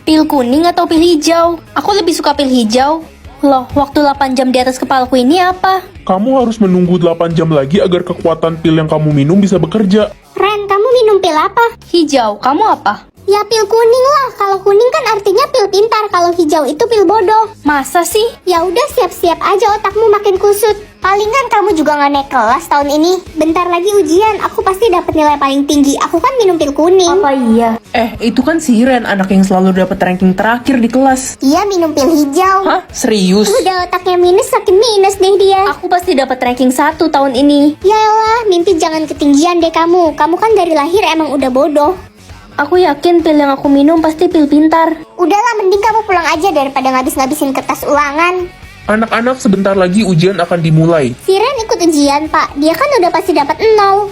Pil kuning atau pil hijau? Aku lebih suka pil hijau. Loh, waktu 8 jam di atas kepalaku ini apa? Kamu harus menunggu 8 jam lagi agar kekuatan pil yang kamu minum bisa bekerja. Ren, kamu minum pil apa? Hijau, kamu apa? Ya pil kuning lah. Kalau kuning kan artinya pil pintar. Kalau hijau itu pil bodoh. Masa sih? Ya udah siap-siap aja otakmu makin kusut. Palingan kamu juga nggak naik kelas tahun ini. Bentar lagi ujian, aku pasti dapat nilai paling tinggi. Aku kan minum pil kuning. Apa iya? Itu kan si Ren, anak yang selalu dapat ranking terakhir di kelas. Iya minum pil hijau. Hah? Serius? Udah otaknya minus makin minus deh dia. Aku pasti dapat ranking 1 tahun ini. Yalah, mimpi jangan ketinggian deh kamu. Kamu kan dari lahir emang udah bodoh. Aku yakin pil yang aku minum pasti pil pintar. Udahlah, mending kamu pulang aja daripada ngabis-ngabisin kertas ulangan. Anak-anak, sebentar lagi ujian akan dimulai. Si Ren ikut ujian, Pak. Dia kan udah pasti dapat 0.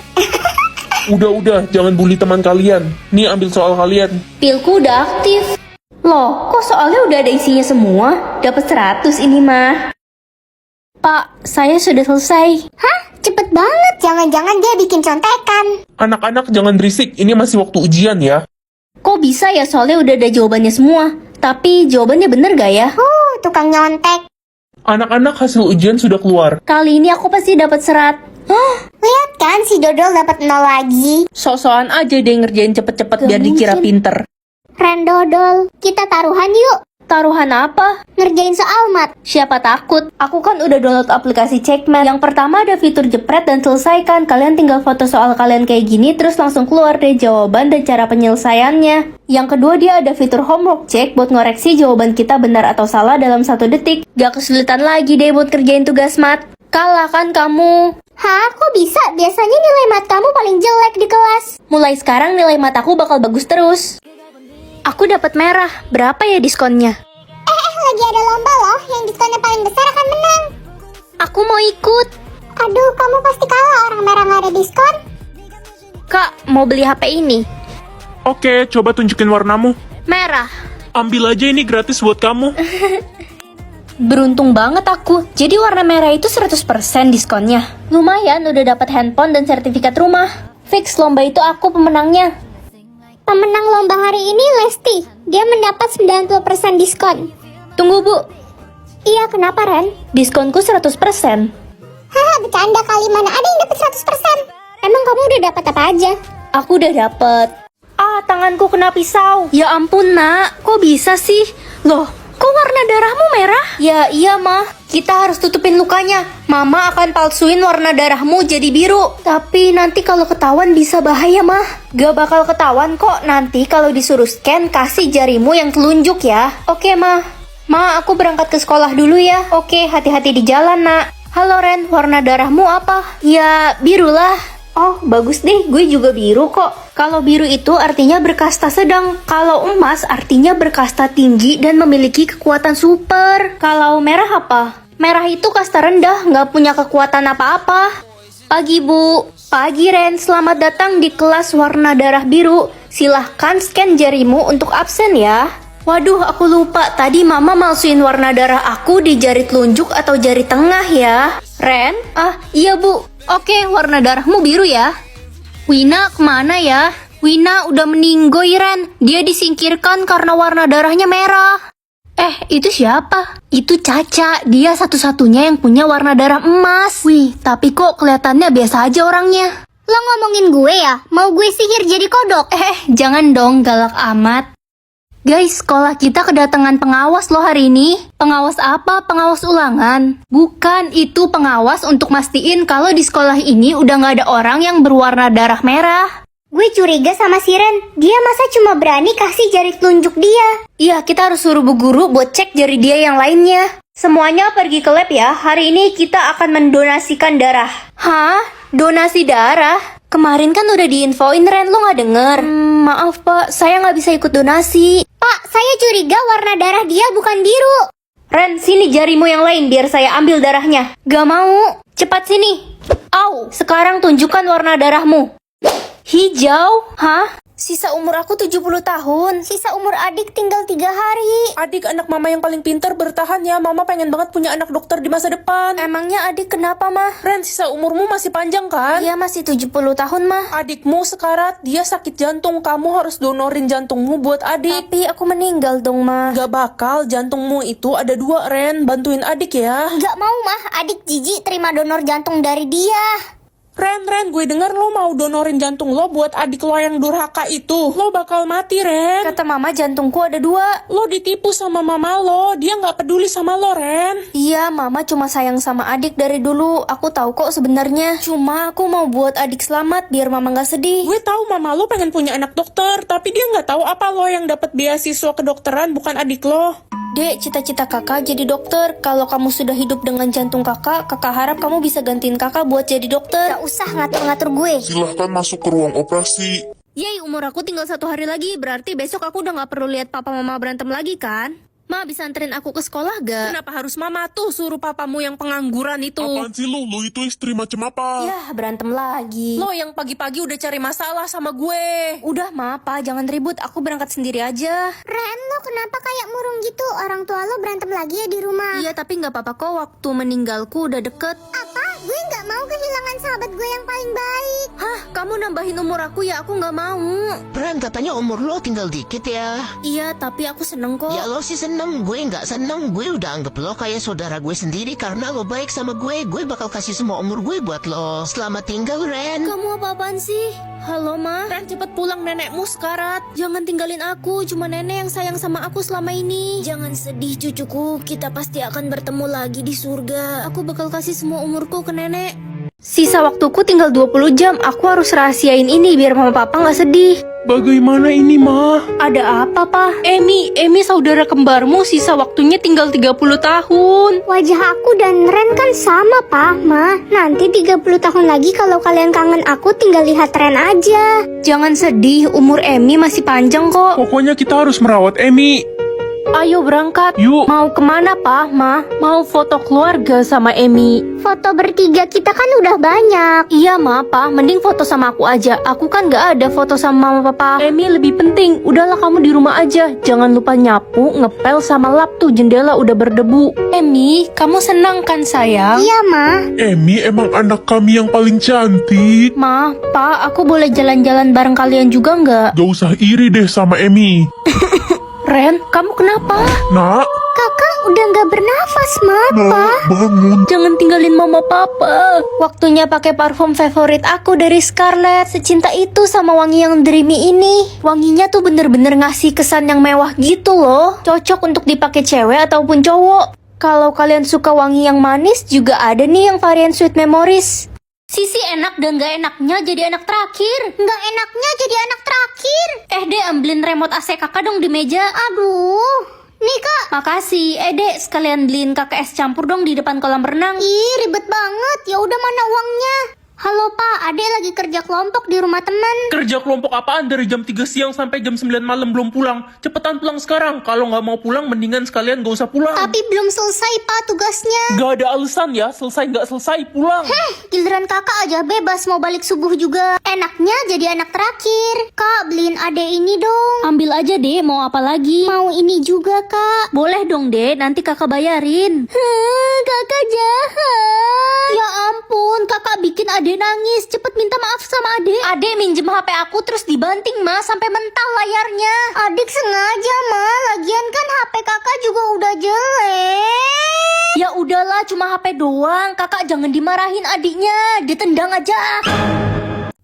Udah, jangan bully teman kalian. Nih, ambil soal kalian. Pilku udah aktif. Loh, kok soalnya udah ada isinya semua? Dapat 100 ini mah. Pak, saya sudah selesai. Hah? Cepet banget. Jangan-jangan dia bikin contekan. Anak-anak, jangan berisik. Ini masih waktu ujian ya. Kok bisa ya, soalnya udah ada jawabannya semua. Tapi jawabannya bener gak ya? Tukang nyontek. Anak-anak, hasil ujian sudah keluar. Kali ini aku pasti dapat 100. Lihat kan si Dodol dapat 0 lagi. Sok-sokan aja deh ngerjain cepet-cepet Gak biar dikira mungkin. pinter. Ren Dodol, kita taruhan yuk. Taruhan apa? Ngerjain soal mat. Siapa takut? Aku kan udah download aplikasi Checkmate. Yang pertama ada fitur jepret dan selesaikan. Kalian tinggal foto soal kalian kayak gini, terus langsung keluar deh jawaban dan cara penyelesaiannya. Yang kedua dia ada fitur homework check buat ngoreksi jawaban kita benar atau salah dalam 1 detik. Gak kesulitan lagi deh buat kerjain tugas mat. Kalah kan kamu? Hah, kok bisa? Biasanya nilai mat kamu paling jelek di kelas. Mulai sekarang nilai mat aku bakal bagus terus. Aku dapat merah. Berapa ya diskonnya? Lagi ada lomba loh, yang diskonnya paling besar akan menang. Aku mau ikut. Aduh, kamu pasti kalah, orang merah nggak ada diskon. Kak, mau beli HP ini. Oke, coba tunjukin warnamu. Merah. Ambil aja, ini gratis buat kamu. Beruntung banget aku. Jadi warna merah itu 100% diskonnya. Lumayan udah dapat handphone dan sertifikat rumah. Fix lomba itu aku pemenangnya. Pemenang lomba hari ini Lesti. Dia mendapat 90% diskon. Tunggu Bu, Iya, kenapa Ren? diskonku 100%. Haha, bercanda kali, mana ada yang dapat 100%. Emang kamu udah dapat apa aja? Aku udah dapet. Tanganku kena pisau. Ya ampun nak, kok bisa sih? Loh, kok warna darahmu merah? Ya iya mah, kita harus tutupin lukanya. Mama akan palsuin warna darahmu jadi biru. Tapi nanti kalau ketahuan bisa bahaya mah. Gak bakal ketahuan kok, nanti kalau disuruh scan kasih jarimu yang telunjuk ya. Oke mah. Ma, aku berangkat ke sekolah dulu ya. Oke, hati-hati di jalan nak. Halo Ren, warna darahmu apa? Ya, biru lah. Oh, bagus deh, gue juga biru kok. Kalau biru itu artinya berkasta sedang. Kalau emas artinya berkasta tinggi dan memiliki kekuatan super. Kalau merah apa? Merah itu kasta rendah, nggak punya kekuatan apa-apa. Pagi Bu. Pagi Ren, selamat datang di kelas warna darah biru. Silahkan scan jarimu untuk absen ya. Waduh, aku lupa. Tadi Mama malsuin warna darah aku di jari telunjuk atau jari tengah ya. Ren? Iya Bu. Oke, warna darahmu biru ya. Wina kemana ya? Wina udah meninggoy Ren. Dia disingkirkan karena warna darahnya merah. Itu siapa? Itu Caca. Dia satu-satunya yang punya warna darah emas. Wih, tapi kok kelihatannya biasa aja orangnya. Lo ngomongin gue ya? Mau gue sihir jadi kodok? Jangan dong galak amat. Guys, sekolah kita kedatangan pengawas loh hari ini. Pengawas apa? Pengawas ulangan? Bukan, itu pengawas untuk mastiin kalau di sekolah ini udah nggak ada orang yang berwarna darah merah. Gue curiga sama si Ren. Dia masa cuma berani kasih jari telunjuk dia? Iya, kita harus suruh bu guru buat cek jari dia yang lainnya. Semuanya pergi ke lab ya. Hari ini kita akan mendonasikan darah. Hah? Donasi darah? Kemarin kan udah diinfoin Ren, lo nggak denger? Maaf Pak, saya nggak bisa ikut donasi. Pak, saya curiga warna darah dia bukan biru. Ren, sini jarimu yang lain biar saya ambil darahnya. Gak mau. Cepat sini. Au, sekarang tunjukkan warna darahmu. Hijau? Hah? Sisa umur aku 70 tahun. Sisa umur adik tinggal 3 hari. Adik anak mama yang paling pintar, bertahan ya. Mama pengen banget punya anak dokter di masa depan. Emangnya adik kenapa, Mah? Ren, sisa umurmu masih panjang kan? Iya, masih 70 tahun, Mah. Adikmu sekarat, dia sakit jantung. Kamu harus donorin jantungmu buat adik. Tapi aku meninggal dong, Mah. Gak bakal, jantungmu itu ada 2, Ren. Bantuin adik ya. Gak mau mah, adik jijik terima donor jantung dari dia. Ren, gue denger lo mau donorin jantung lo buat adik lo yang durhaka itu. Lo bakal mati, Ren. Kata mama jantungku ada 2. Lo ditipu sama mama lo, dia nggak peduli sama lo, Ren. Iya, mama cuma sayang sama adik dari dulu. Aku tahu kok sebenarnya. Cuma aku mau buat adik selamat biar mama nggak sedih. Gue tahu mama lo pengen punya anak dokter, tapi dia nggak tahu apa lo yang dapat beasiswa kedokteran bukan adik lo. Dek, cita-cita kakak jadi dokter. Kalau kamu sudah hidup dengan jantung kakak harap kamu bisa gantiin kakak buat jadi dokter. Gak usah ngatur-ngatur gue. Silahkan masuk ke ruang operasi. Yeay, umur aku tinggal 1 hari lagi. Berarti besok aku udah gak perlu lihat papa mama berantem lagi kan? Ma, bisa anterin aku ke sekolah gak? Kenapa harus mama tuh suruh papamu yang pengangguran itu? Apaan sih lu? Lu itu istri macam apa? Yah, berantem lagi. Lo yang pagi-pagi udah cari masalah sama gue. Udah, Ma, Pa, jangan ribut. Aku berangkat sendiri aja. Ren, lo kenapa kayak murung gitu? Orang tua lo berantem lagi ya di rumah. Iya, tapi gak apa-apa kok. Waktu meninggalku udah deket. Apa? Gue gak mau kehilangan sahabat gue yang paling baik. Hah, kamu nambahin umur aku ya? Aku gak mau. Ren, katanya umur lo tinggal dikit ya. Iya, tapi aku seneng kok. Ya lo sih seneng, gue nggak seneng. Gue udah anggap lo kayak saudara gue sendiri karena lo baik sama gue. Gue bakal kasih semua umur gue buat lo. Selamat tinggal, Ren. Kamu apa-apaan sih? Halo, Ma. Ren, cepet pulang, nenekmu sekarat. Jangan tinggalin aku, cuma nenek yang sayang sama aku selama ini. Jangan sedih cucuku, kita pasti akan bertemu lagi di surga. Aku bakal kasih semua umurku ke nenek. Sisa waktuku tinggal 20 jam, aku harus rahasiain ini biar mama papa gak sedih. Bagaimana ini, Ma? Ada apa, Pa? Emi saudara kembarmu sisa waktunya tinggal 30 tahun. Wajah aku dan Ren kan sama, Pa, Ma. Nanti 30 tahun lagi kalau kalian kangen aku tinggal lihat Ren aja. Jangan sedih, umur Emi masih panjang kok. Pokoknya kita harus merawat Emi. Ayo berangkat. Yuk. Mau kemana, Pa, Ma? Mau foto keluarga sama Emi. Foto bertiga kita kan udah banyak. Iya, Ma, Pa, mending foto sama aku aja. Aku kan gak ada foto sama mama papa. Emi lebih penting. Udahlah kamu di rumah aja. Jangan lupa nyapu, ngepel sama lap tuh jendela udah berdebu. Emi, kamu senang kan sayang? Iya, Ma. Emi emang anak kami yang paling cantik. Ma, Pa, aku boleh jalan-jalan bareng kalian juga nggak? Gak usah iri deh sama Emi. Ren, kamu kenapa? Nak, Kakak udah gak bernafas, Ma. nak, bangun. Jangan tinggalin mama papa. Waktunya pakai parfum favorit aku dari Scarlett. Secinta itu sama wangi yang dreamy ini. Wanginya tuh bener-bener ngasih kesan yang mewah gitu loh. Cocok untuk dipakai cewek ataupun cowok. Kalau kalian suka wangi yang manis, juga ada nih yang varian Sweet Memories. Sisi enak dan gak enaknya jadi anak terakhir. Gak enaknya jadi anak terakhir. Dek, ambilin remote AC kakak dong di meja. Aduh. Nih, Kak. Makasih. Dek, sekalian beliin kakak es campur dong di depan kolam renang. Ih, ribet banget. Ya udah, mana uangnya? Halo, Pak. Adek lagi kerja kelompok di rumah teman. Kerja kelompok apaan dari jam 3 siang sampai jam 9 malam belum pulang? Cepetan pulang sekarang. Kalau nggak mau pulang, mendingan sekalian gak usah pulang. Tapi belum selesai, Pak, tugasnya. Gak ada alasan ya, selesai nggak selesai pulang. Giliran kakak aja bebas mau balik subuh juga. Enaknya jadi anak terakhir. Kak, beliin adek ini dong. Ambil aja deh, mau apa lagi? Mau ini juga, Kak. Boleh dong deh, nanti kakak bayarin. Kakak jahat. Ya ampun, kakak bikin adek nangis. Cepet minta maaf sama adek. Adek minjem HP aku terus dibanting, Ma, sampai mental layarnya. Adik sengaja, Ma. Lagian kan HP kakak juga udah jelek. Ya udahlah, cuma HP doang. Kakak jangan dimarahin adiknya, ditendang aja.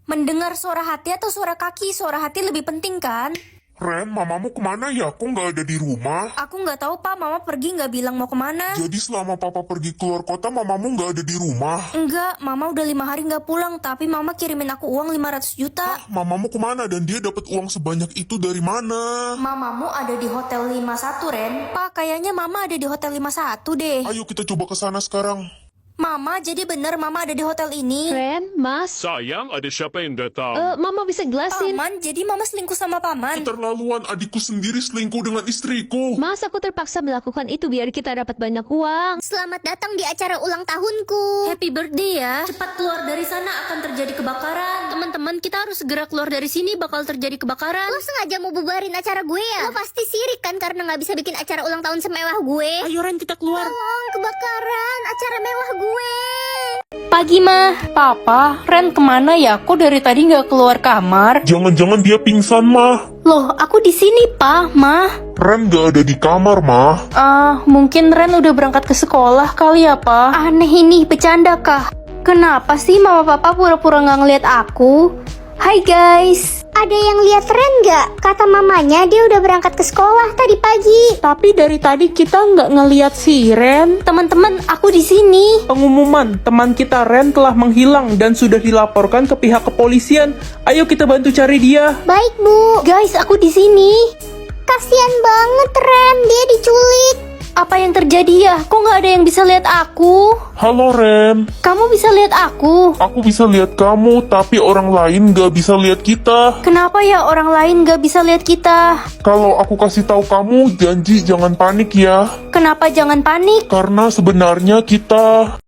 Mendengar suara hati atau suara kaki? Suara hati lebih penting kan? Ren, mamamu kemana ya? Kok nggak ada di rumah? Aku nggak tahu, Pak. Mama pergi nggak bilang mau kemana. Jadi selama papa pergi keluar kota, mamamu nggak ada di rumah? Enggak, Mama udah 5 hari nggak pulang. Tapi Mama kirimin aku uang 500 juta. Mamamu kemana dan dia dapat uang sebanyak itu dari mana? Mamamu ada di Hotel 51, Ren. Pak, kayaknya Mama ada di Hotel 51 deh. Ayo kita coba ke sana sekarang. Mama, jadi bener Mama ada di hotel ini? Ren, Mas, Sayang, ada siapa yang datang? Mama bisa jelasin. Paman, jadi Mama selingkuh sama Paman? Keterlaluan, adikku sendiri selingkuh dengan istriku. Mas, aku terpaksa melakukan itu biar kita dapat banyak uang. Selamat datang di acara ulang tahunku. Happy birthday ya. Cepat keluar dari sana, akan terjadi kebakaran. Teman-teman, kita harus segera keluar dari sini, bakal terjadi kebakaran. Lo sengaja mau bubarin acara gue ya? Lo pasti sirik kan karena nggak bisa bikin acara ulang tahun semewah gue. Ayo Ren, kita keluar. Tolong, kebakaran acara mewah gue. Pagi, Ma. Papa, Ren kemana ya? Kok dari tadi nggak keluar kamar? Jangan-jangan dia pingsan, Mah. Loh, aku di sini, Pa, Ma. Ren gak ada di kamar, Mah. Mungkin Ren udah berangkat ke sekolah kali ya, Pa. Aneh ini, bercanda kah? Kenapa sih Mama Papa pura-pura nggak ngeliat aku? Hai guys. Ada yang lihat Ren nggak? Kata mamanya dia udah berangkat ke sekolah tadi pagi. Tapi dari tadi kita nggak ngeliat si Ren. Teman-teman, aku di sini. Pengumuman, teman kita Ren telah menghilang dan sudah dilaporkan ke pihak kepolisian. Ayo kita bantu cari dia. Baik bu. Guys, aku di sini. Kasian banget Ren, dia diculik. Apa yang terjadi ya? Kok nggak ada yang bisa lihat aku? Halo, Ren. Kamu bisa lihat aku? Aku bisa lihat kamu, tapi orang lain gak bisa lihat kita. Kenapa ya orang lain nggak bisa lihat kita? Kalau aku kasih tahu kamu, janji jangan panik ya. Kenapa jangan panik? Karena sebenarnya kita